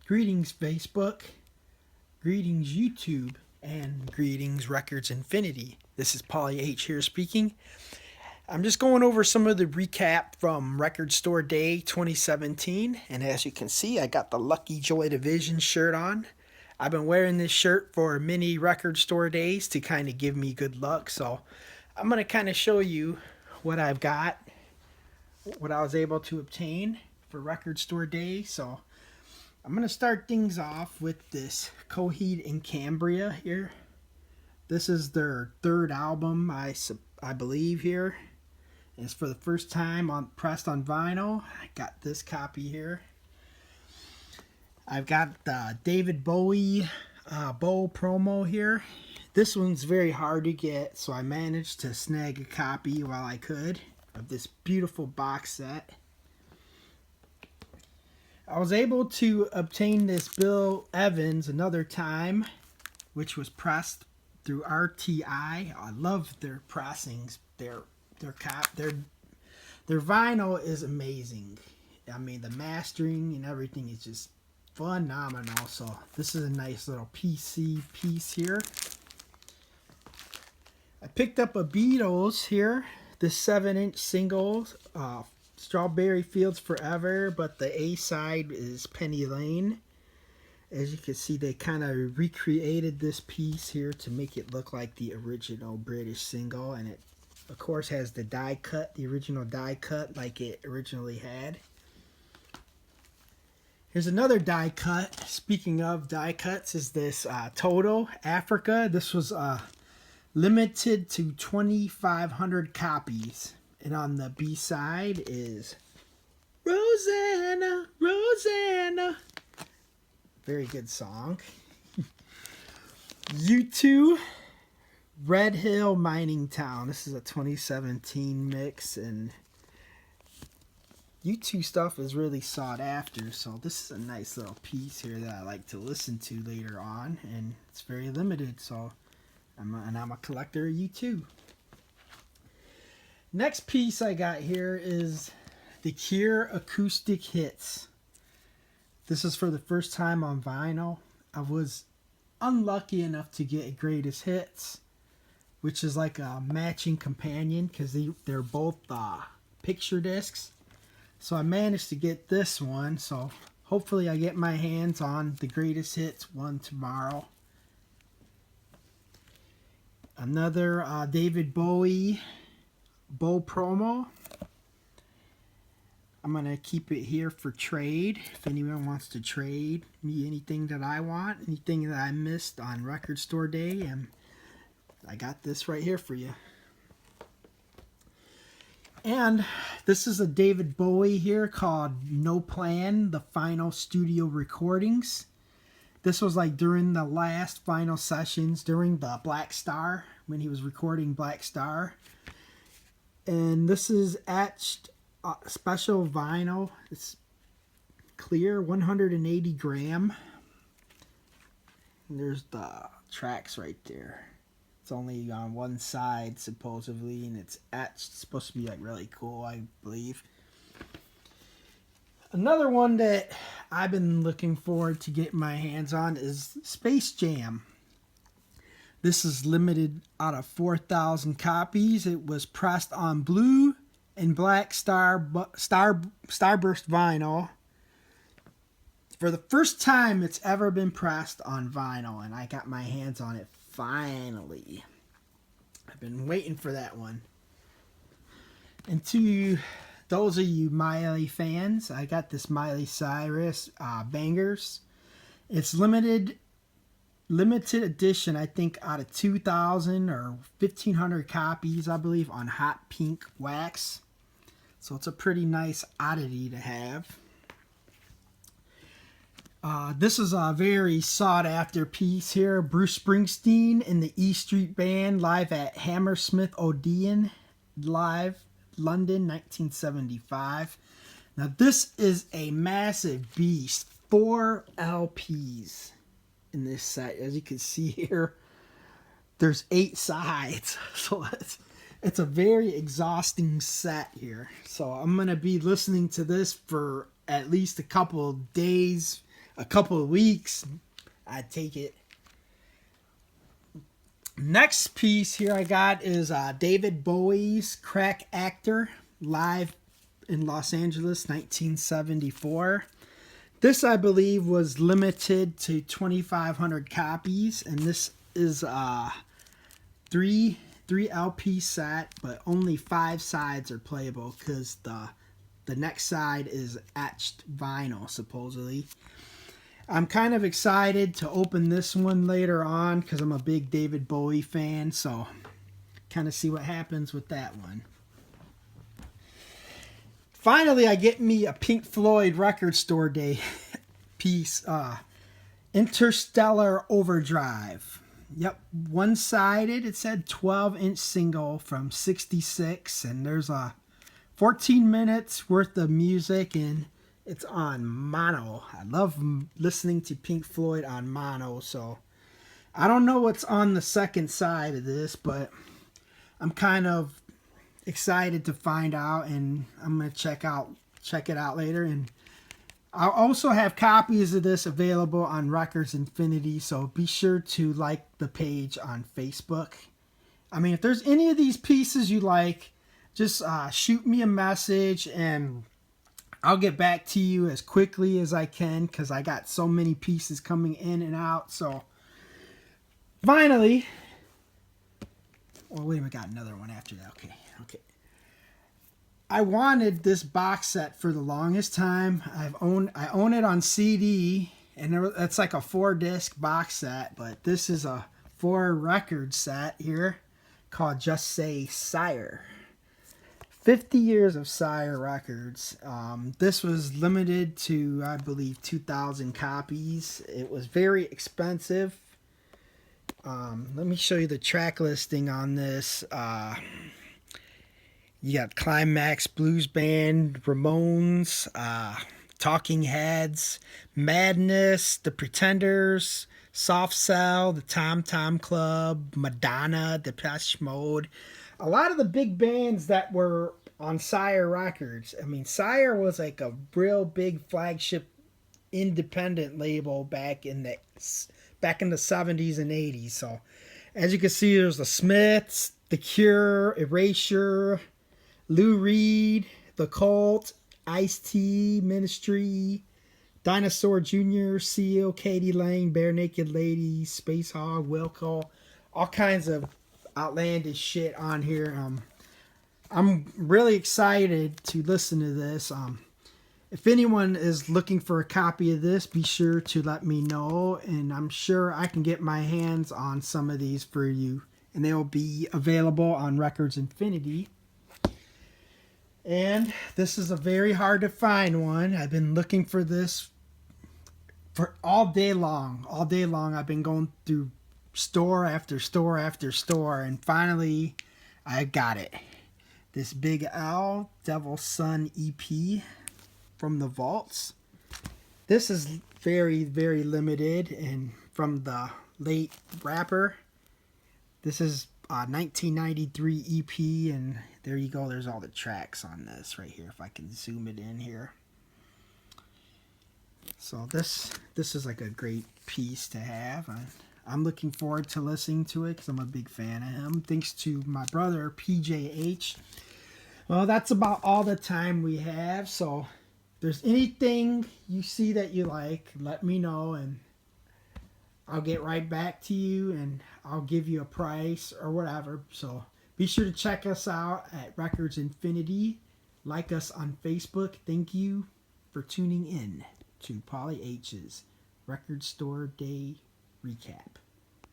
Greetings, Facebook. Greetings, YouTube. And greetings, Records Infinity. This is Paulie H here speaking. I'm just going over some of the recap from Record Store Day 2017. And as you can see, I got the Lucky Joy Division shirt on. I've been wearing this shirt for many record store days to kind of give me good luck. So I'm going to kind of show you what I've got, what I was able to obtain for Record Store Day. So I'm going to start things off with this Coheed and Cambria here. This is their third album, I believe here. It's for the first time pressed on vinyl. I got this copy here. I've got the David Bowie Bow promo here. This one's very hard to get, so I managed to snag a copy while I could of this beautiful box set. I was able to obtain this Bill Evans another time, which was pressed through RTI. I love their pressings. Their vinyl is amazing. I mean, the mastering and everything is just phenomenal. So this is a nice little PC piece here. I picked up a Beatles here, the 7-inch single, Strawberry Fields Forever, but the A side is Penny Lane. As you can see, they kind of recreated this piece here to make it look like the original British single, and it of course has the die cut, the original die cut like it originally had. Here's another die cut. Speaking of die cuts, is this Toto Africa. This was limited to 2,500 copies. And on the B side is Rosanna, Rosanna. Very good song. U2, Red Hill Mining Town. This is a 2017 mix, and U2 stuff is really sought after, so this is a nice little piece here that I like to listen to later on, and it's very limited, so I'm a collector of U2. Next piece I got here is the Cure Acoustic Hits. This is for the first time on vinyl. I was unlucky enough to get Greatest Hits, which is like a matching companion because they're both picture discs. So I managed to get this one, so hopefully I get my hands on the Greatest Hits one tomorrow. Another David Bowie Bow promo. I'm going to keep it here for trade. If anyone wants to trade me anything that I want, anything that I missed on Record Store Day, and I got this right here for you. And this is a David Bowie here called No Plan, the final studio recordings. This was like during the last final sessions, during the Black Star, when he was recording Black Star. And this is etched special vinyl. It's clear, 180 gram. And there's the tracks right there. It's only on one side supposedly, and it's etched. It's supposed to be like really cool, I believe. Another one that I've been looking forward to getting my hands on is Space Jam. This is limited out of 4,000 copies. It was pressed on blue and black starburst vinyl. For the first time it's ever been pressed on vinyl, and I got my hands on it finally. I've been waiting for that one. And to those of you Miley fans, I got this Miley Cyrus Bangers. It's limited edition, I think, out of 2,000 or 1,500 copies, I believe, on hot pink wax. So it's a pretty nice oddity to have. This is a very sought-after piece here. Bruce Springsteen and the E Street Band live at Hammersmith Odeon, live, London, 1975. Now this is a massive beast. 4 LPs in this set. As you can see here, there's 8 sides. So it's a very exhausting set here. So I'm going to be listening to this for at least a couple of days, a couple of weeks, I'd take it. Next piece here I got is David Bowie's Crack Actor, live in Los Angeles, 1974. This, I believe, was limited to 2,500 copies, and this is a three LP set, but only 5 sides are playable because the next side is etched vinyl, supposedly. I'm kind of excited to open this one later on because I'm a big David Bowie fan, so kind of see what happens with that one. Finally, I get me a Pink Floyd Record Store Day piece, Interstellar Overdrive. Yep, one-sided. It said 12-inch single from '66, and there's a 14 minutes worth of music, and it's on mono. I love listening to Pink Floyd on mono, so I don't know what's on the second side of this, but I'm kind of excited to find out, and I'm going to check it out later. And I'll also have copies of this available on Records Infinity, so be sure to like the page on Facebook. I mean, if there's any of these pieces you like, just shoot me a message and I'll get back to you as quickly as I can because I got so many pieces coming in and out. So finally, wait a minute, got another one after that. Okay. I wanted this box set for the longest time. I own it on CD, and it's like a 4-disc box set, but this is a 4-record set here called Just Say Sire. 50 years of Sire records. This was limited to, I believe, 2,000 copies. It was very expensive. Let me show you the track listing on this. You got Climax Blues Band, Ramones, Talking Heads, Madness, The Pretenders, Soft Cell, the Tom Tom Club, Madonna, Depeche Mode. A lot of the big bands that were on Sire Records. I mean, Sire was like a real big flagship independent label back in the 70s and 80s. So, as you can see, there's the Smiths, The Cure, Erasure, Lou Reed, The Cult, Ice-T, Ministry, Dinosaur Jr., Seal, Katie Lang, Bare Naked Ladies, Space Hog, Wilco, all kinds of outlandish shit on here. I'm really excited to listen to this. If anyone is looking for a copy of this, be sure to let me know, and I'm sure I can get my hands on some of these for you, and they'll be available on Records Infinity. And this is a very hard to find one. I've been looking for this for all day long. All day long I've been going through store after store after store, and finally I got it. This Big L Devil's Son EP from the vaults. This is very, very limited and from the late rapper. This is a 1993 EP, and there you go. There's all the tracks on this right here, if I can zoom it in here. So this is like a great piece to have. I'm looking forward to listening to it because I'm a big fan of him. Thanks to my brother, PJH. Well, that's about all the time we have. So if there's anything you see that you like, let me know, and I'll get right back to you, and I'll give you a price or whatever. So be sure to check us out at Records Infinity. Like us on Facebook. Thank you for tuning in to Polly H's Record Store Day Recap.